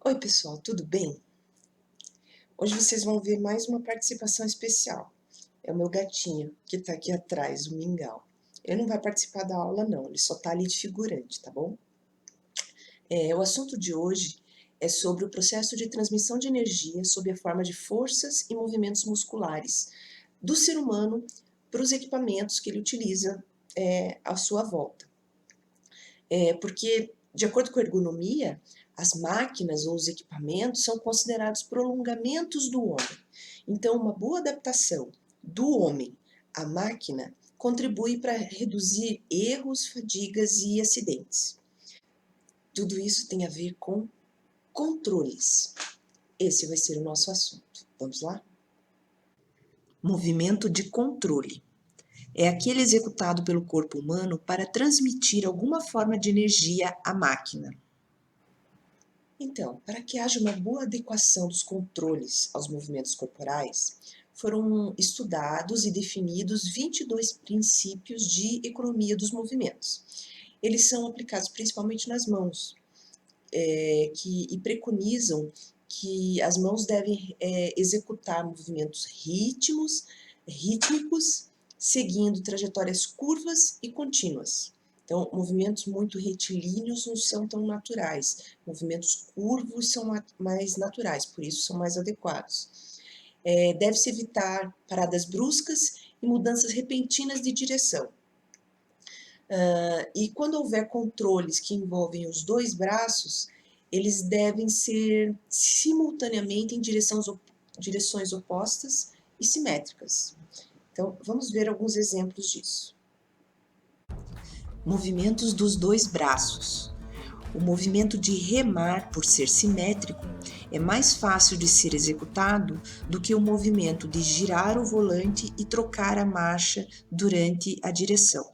Oi pessoal, tudo bem? Hoje vocês vão ver mais uma participação especial. É o meu gatinho, que tá aqui atrás, o Mingau. Ele não vai participar da aula não, ele só tá ali de figurante, tá bom? O assunto de hoje é sobre o processo de transmissão de energia sob a forma de forças e movimentos musculares do ser humano para os equipamentos que ele utiliza à sua volta. Porque, de acordo com a ergonomia, as máquinas ou os equipamentos são considerados prolongamentos do homem. Então, uma boa adaptação do homem à máquina contribui para reduzir erros, fadigas e acidentes. Tudo isso tem a ver com controles. Esse vai ser o nosso assunto. Vamos lá? Movimento de controle. É aquele executado pelo corpo humano para transmitir alguma forma de energia à máquina. Então, para que haja uma boa adequação dos controles aos movimentos corporais, foram estudados e definidos 22 princípios de economia dos movimentos. Eles são aplicados principalmente nas mãos, e preconizam que as mãos devem executar movimentos rítmicos, seguindo trajetórias curvas e contínuas. Então, movimentos muito retilíneos não são tão naturais, movimentos curvos são mais naturais, por isso são mais adequados. Deve-se evitar paradas bruscas e mudanças repentinas de direção. E quando houver controles que envolvem os dois braços, eles devem ser simultaneamente em direções opostas e simétricas. Então, vamos ver alguns exemplos disso. Movimentos dos dois braços. O movimento de remar, por ser simétrico, é mais fácil de ser executado do que o movimento de girar o volante e trocar a marcha durante a direção.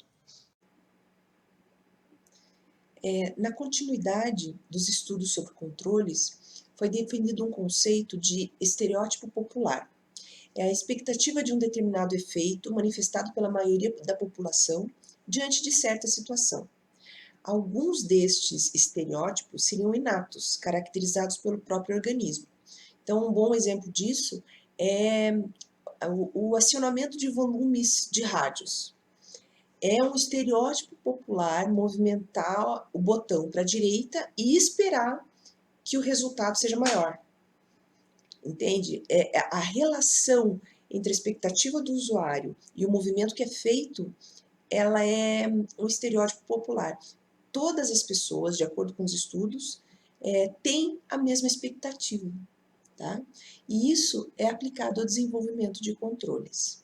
Na continuidade dos estudos sobre controles, foi definido um conceito de estereótipo popular. É a expectativa de um determinado efeito manifestado pela maioria da população diante de certa situação. Alguns destes estereótipos seriam inatos, caracterizados pelo próprio organismo. Então, um bom exemplo disso é o acionamento de volumes de rádios. É um estereótipo popular movimentar o botão para a direita e esperar que o resultado seja maior. Entende? A relação entre a expectativa do usuário e o movimento que é feito, ela é um estereótipo popular. Todas as pessoas, de acordo com os estudos, têm a mesma expectativa, tá? E isso é aplicado ao desenvolvimento de controles.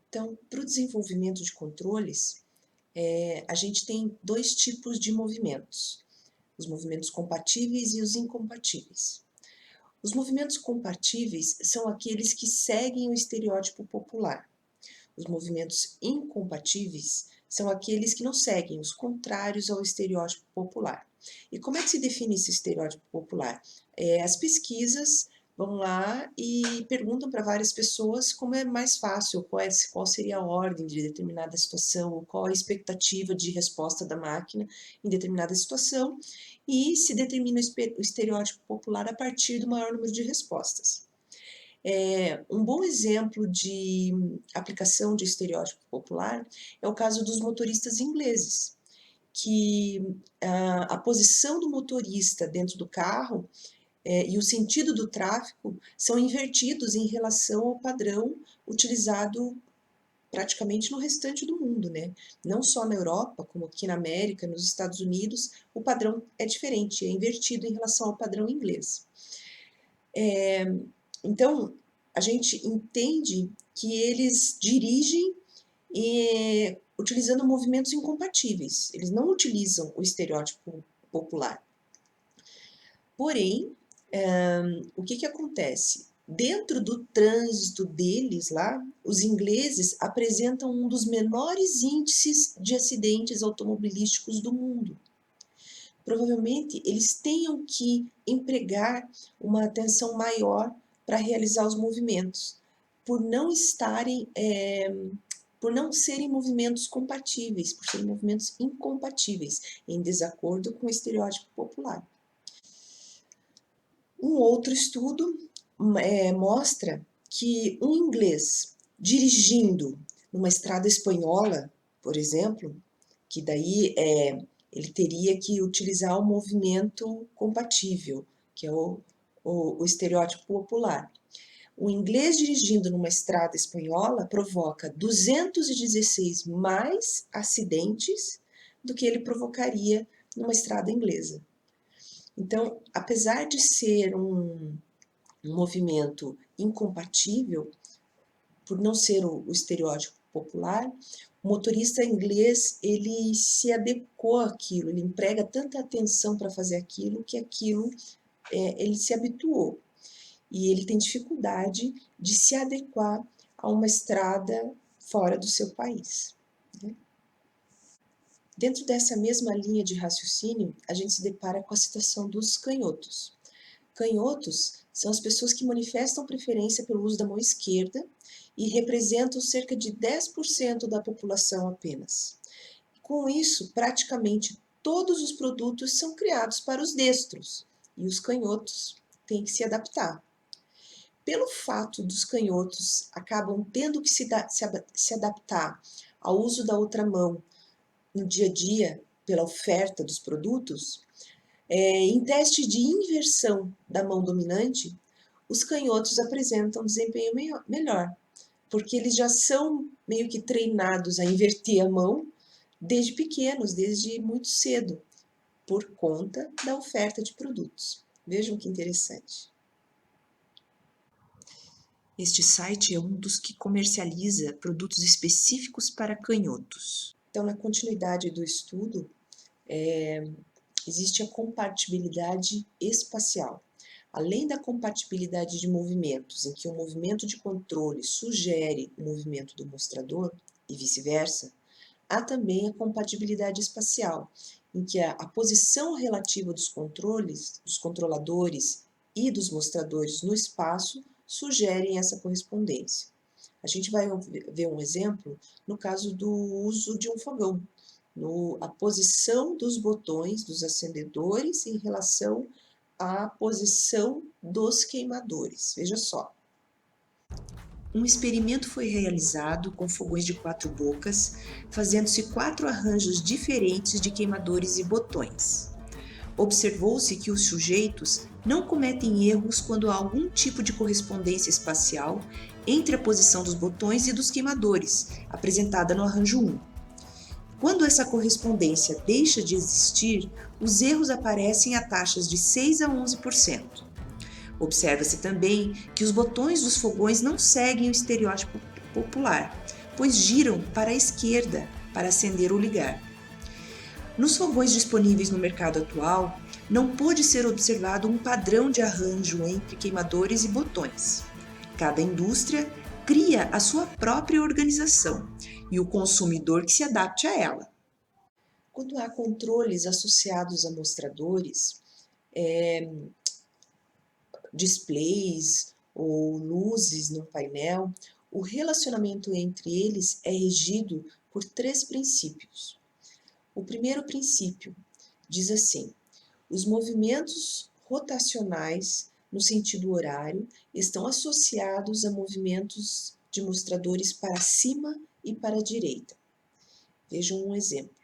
Então, para o desenvolvimento de controles, a gente tem dois tipos de movimentos: os movimentos compatíveis e os incompatíveis. Os movimentos compatíveis são aqueles que seguem o estereótipo popular. Os movimentos incompatíveis são aqueles que não seguem, os contrários ao estereótipo popular. E como é que se define esse estereótipo popular? As pesquisas vão lá e perguntam para várias pessoas como é mais fácil, qual seria a ordem de determinada situação, ou qual a expectativa de resposta da máquina em determinada situação, e se determina o estereótipo popular a partir do maior número de respostas. Um bom exemplo de aplicação de estereótipo popular é o caso dos motoristas ingleses, que a posição do motorista dentro do carro e o sentido do tráfego são invertidos em relação ao padrão utilizado praticamente no restante do mundo, né? Não só na Europa, como aqui na América, nos Estados Unidos, o padrão é diferente, é invertido em relação ao padrão inglês. Então, a gente entende que eles dirigem utilizando movimentos incompatíveis, eles não utilizam o estereótipo popular. Porém, o que acontece? Dentro do trânsito deles lá, os ingleses apresentam um dos menores índices de acidentes automobilísticos do mundo. Provavelmente, eles tenham que empregar uma atenção maior para realizar os movimentos, por não serem movimentos compatíveis, por serem movimentos incompatíveis, em desacordo com o estereótipo popular. Um outro estudo mostra que um inglês dirigindo numa estrada espanhola, por exemplo, que daí ele teria que utilizar o movimento compatível, que é o estereótipo popular. O inglês dirigindo numa estrada espanhola provoca 216 mais acidentes do que ele provocaria numa estrada inglesa. Então, apesar de ser um movimento incompatível, por não ser o estereótipo popular, o motorista inglês ele se adequou àquilo, ele emprega tanta atenção para fazer aquilo que aquilo ele se habituou e ele tem dificuldade de se adequar a uma estrada fora do seu país. Né? Dentro dessa mesma linha de raciocínio, a gente se depara com a situação dos canhotos. Canhotos são as pessoas que manifestam preferência pelo uso da mão esquerda e representam cerca de 10% da população apenas. Com isso, praticamente todos os produtos são criados para os destros e os canhotos têm que se adaptar. Pelo fato dos canhotos acabam tendo que se adaptar ao uso da outra mão no dia a dia, pela oferta dos produtos, em teste de inversão da mão dominante, os canhotos apresentam desempenho melhor, porque eles já são meio que treinados a inverter a mão desde pequenos, desde muito cedo, por conta da oferta de produtos. Vejam que interessante. Este site é um dos que comercializa produtos específicos para canhotos. Então, na continuidade do estudo, existe a compatibilidade espacial. Além da compatibilidade de movimentos, em que o movimento de controle sugere o movimento do mostrador e vice-versa, há também a compatibilidade espacial, em que a posição relativa dos controles, dos controladores e dos mostradores no espaço sugerem essa correspondência. A gente vai ver um exemplo no caso do uso de um fogão, a posição dos botões dos acendedores em relação à posição dos queimadores. Veja só. Um experimento foi realizado com fogões de 4 bocas, fazendo-se 4 arranjos diferentes de queimadores e botões. Observou-se que os sujeitos não cometem erros quando há algum tipo de correspondência espacial entre a posição dos botões e dos queimadores, apresentada no arranjo 1. Quando essa correspondência deixa de existir, os erros aparecem a taxas de 6 a 11%. Observa-se também que os botões dos fogões não seguem o estereótipo popular, pois giram para a esquerda para acender ou ligar. Nos fogões disponíveis no mercado atual, não pôde ser observado um padrão de arranjo entre queimadores e botões. Cada indústria cria a sua própria organização e o consumidor que se adapte a ela. Quando há controles associados a mostradores, displays ou luzes no painel, o relacionamento entre eles é regido por 3 princípios. O primeiro princípio diz assim: os movimentos rotacionais no sentido horário estão associados a movimentos de mostradores para cima e para a direita. Vejam um exemplo.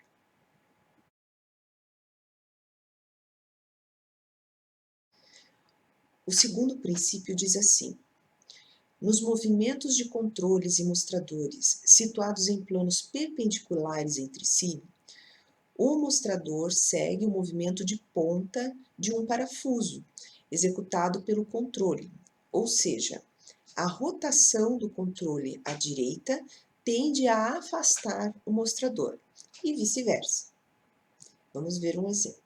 O segundo princípio diz assim: nos movimentos de controles e mostradores situados em planos perpendiculares entre si, o mostrador segue o movimento de ponta de um parafuso, executado pelo controle, ou seja, a rotação do controle à direita tende a afastar o mostrador, e vice-versa. Vamos ver um exemplo.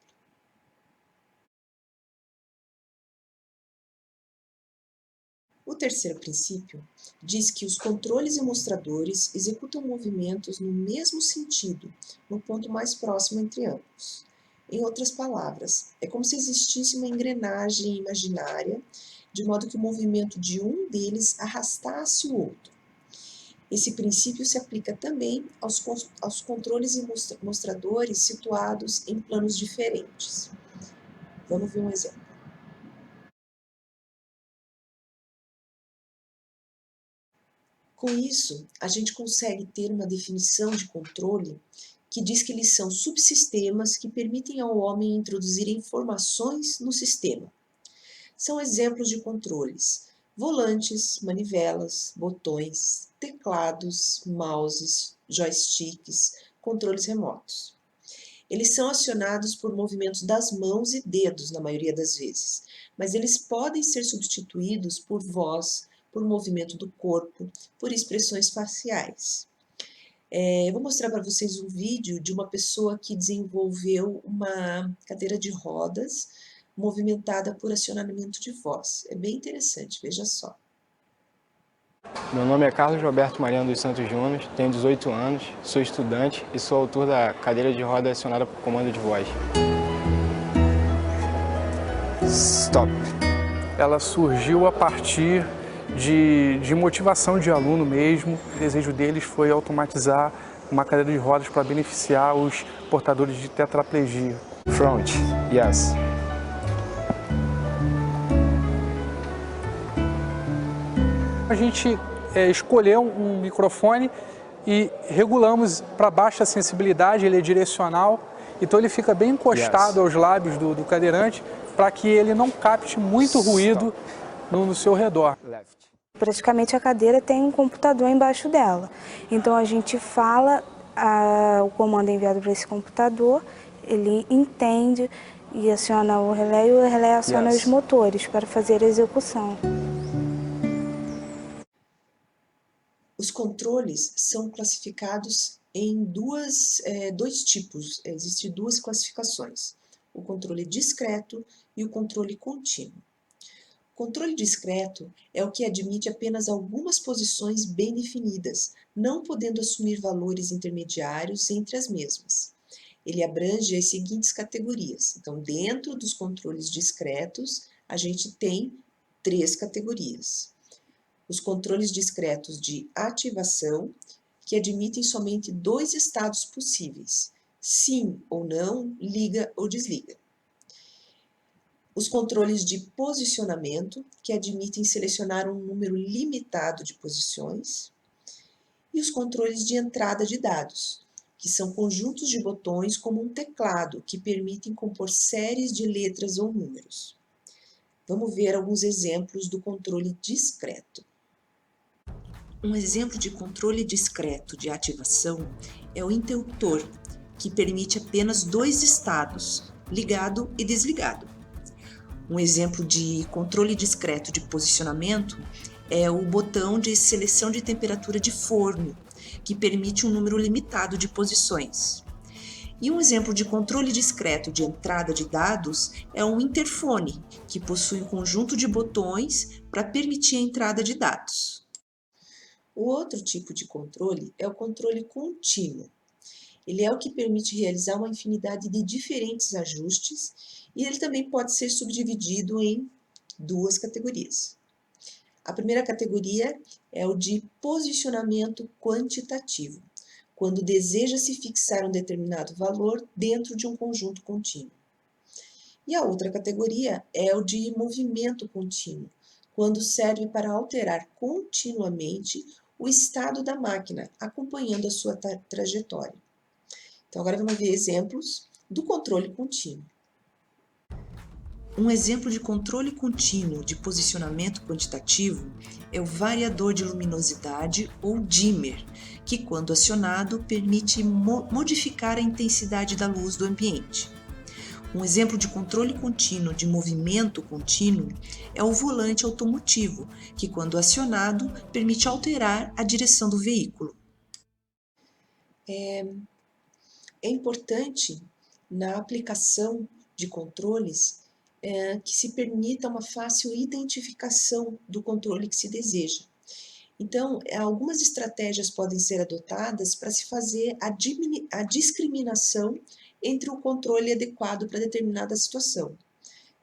O terceiro princípio diz que os controles e mostradores executam movimentos no mesmo sentido, no ponto mais próximo entre ambos. Em outras palavras, é como se existisse uma engrenagem imaginária, de modo que o movimento de um deles arrastasse o outro. Esse princípio se aplica também aos controles e mostradores situados em planos diferentes. Vamos ver um exemplo. Com isso, a gente consegue ter uma definição de controle que diz que eles são subsistemas que permitem ao homem introduzir informações no sistema. São exemplos de controles: volantes, manivelas, botões, teclados, mouses, joysticks, controles remotos. Eles são acionados por movimentos das mãos e dedos, na maioria das vezes, mas eles podem ser substituídos por voz, por movimento do corpo, por expressões faciais. Eu vou mostrar para vocês um vídeo de uma pessoa que desenvolveu uma cadeira de rodas movimentada por acionamento de voz. É bem interessante, veja só. Meu nome é Carlos Roberto Mariano dos Santos Júnior, tenho 18 anos, sou estudante e sou autor da cadeira de roda acionada por comando de voz. Stop. Ela surgiu a partir de motivação de aluno mesmo. O desejo deles foi automatizar uma cadeira de rodas para beneficiar os portadores de tetraplegia. Front, yes. A gente escolheu um microfone e regulamos para baixa sensibilidade, ele é direcional, então ele fica bem encostado aos lábios do cadeirante para que ele não capte muito ruído no seu redor. Praticamente a cadeira tem um computador embaixo dela, então a gente fala, o comando é enviado para esse computador, ele entende e aciona o relé e o relé aciona os motores para fazer a execução. Os controles são classificados em dois tipos, existem duas classificações: o controle discreto e o controle contínuo. O controle discreto é o que admite apenas algumas posições bem definidas, não podendo assumir valores intermediários entre as mesmas. Ele abrange as seguintes categorias. Então, dentro dos controles discretos, a gente tem 3 categorias. Os controles discretos de ativação, que admitem somente 2 estados possíveis: sim ou não, liga ou desliga. Os controles de posicionamento, que admitem selecionar um número limitado de posições. E os controles de entrada de dados, que são conjuntos de botões como um teclado, que permitem compor séries de letras ou números. Vamos ver alguns exemplos do controle discreto. Um exemplo de controle discreto de ativação é o interruptor, que permite apenas 2 estados, ligado e desligado. Um exemplo de controle discreto de posicionamento é o botão de seleção de temperatura de forno, que permite um número limitado de posições. E um exemplo de controle discreto de entrada de dados é um interfone, que possui um conjunto de botões para permitir a entrada de dados. O outro tipo de controle é o controle contínuo. Ele é o que permite realizar uma infinidade de diferentes ajustes e ele também pode ser subdividido em 2 categorias. A primeira categoria é o de posicionamento quantitativo, quando deseja-se fixar um determinado valor dentro de um conjunto contínuo. E a outra categoria é o de movimento contínuo, quando serve para alterar continuamente o estado da máquina, acompanhando a sua trajetória. Então, agora vamos ver exemplos do controle contínuo. Um exemplo de controle contínuo de posicionamento quantitativo é o variador de luminosidade ou dimmer, que, quando acionado, permite modificar a intensidade da luz do ambiente. Um exemplo de controle contínuo de movimento contínuo é o volante automotivo, que, quando acionado, permite alterar a direção do veículo. É importante, na aplicação de controles, que se permita uma fácil identificação do controle que se deseja. Então, algumas estratégias podem ser adotadas para se fazer a discriminação entre o controle adequado para determinada situação.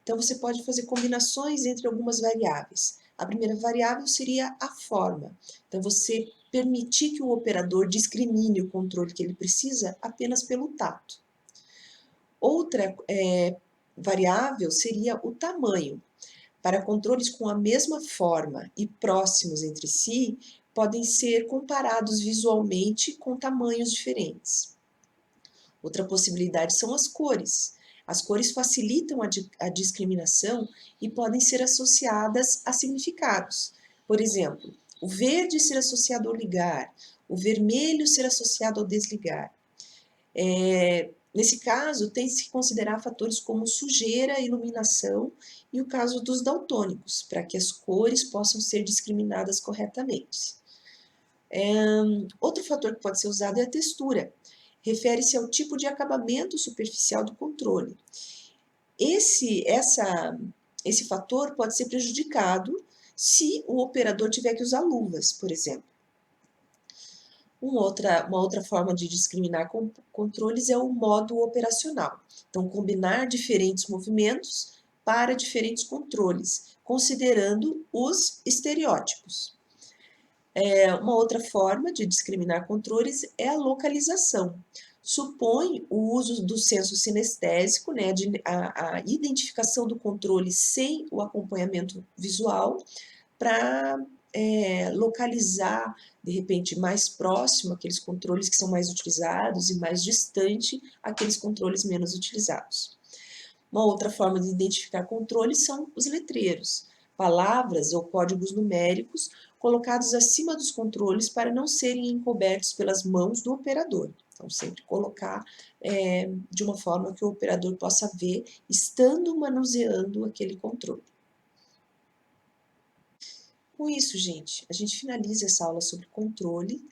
Então, você pode fazer combinações entre algumas variáveis. A primeira variável seria a forma. Então, você permitir que o operador discrimine o controle que ele precisa apenas pelo tato. Outra variável seria o tamanho. Para controles com a mesma forma e próximos entre si, podem ser comparados visualmente com tamanhos diferentes. Outra possibilidade são as cores. As cores facilitam a discriminação e podem ser associadas a significados. Por exemplo, o verde ser associado ao ligar, o vermelho ser associado ao desligar. Nesse caso, tem-se que considerar fatores como sujeira, iluminação e o caso dos daltônicos, para que as cores possam ser discriminadas corretamente. Outro fator que pode ser usado é a textura. Refere-se ao tipo de acabamento superficial do controle. Esse fator pode ser prejudicado se o operador tiver que usar luvas, por exemplo. Uma outra forma de discriminar controles é o modo operacional. Então, combinar diferentes movimentos para diferentes controles, considerando os estereótipos. Uma outra forma de discriminar controles é a localização. Supõe o uso do senso sinestésico, né, a identificação do controle sem o acompanhamento visual, para localizar, de repente, mais próximo aqueles controles que são mais utilizados e mais distante aqueles controles menos utilizados. Uma outra forma de identificar controles são os letreiros, palavras ou códigos numéricos colocados acima dos controles para não serem encobertos pelas mãos do operador. Então, sempre colocar de uma forma que o operador possa ver, estando manuseando aquele controle. Com isso, gente, a gente finaliza essa aula sobre controle.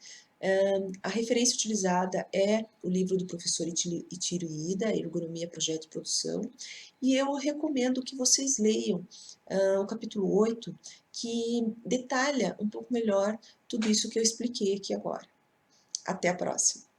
A referência utilizada é o livro do professor Ichiro Ida, Ergonomia, Projeto e Produção, e eu recomendo que vocês leiam o capítulo 8, que detalha um pouco melhor tudo isso que eu expliquei aqui agora. Até a próxima!